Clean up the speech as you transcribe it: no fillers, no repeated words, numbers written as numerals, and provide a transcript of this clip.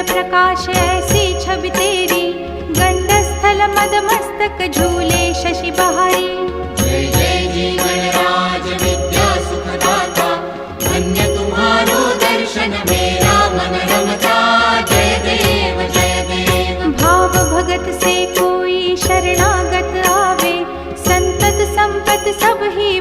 प्रकाश ऐसी छवि तेरी, गंडस्थल मद मस्तक झूले शशि बहारी। जय जय जीवन राज विद्या सुखदाता, धन्य तुम्हारो दर्शन मेरा मन रमता। जय देव जय देव। भाव भगत से कोई शरणागत आवे, संतत संपत सब ही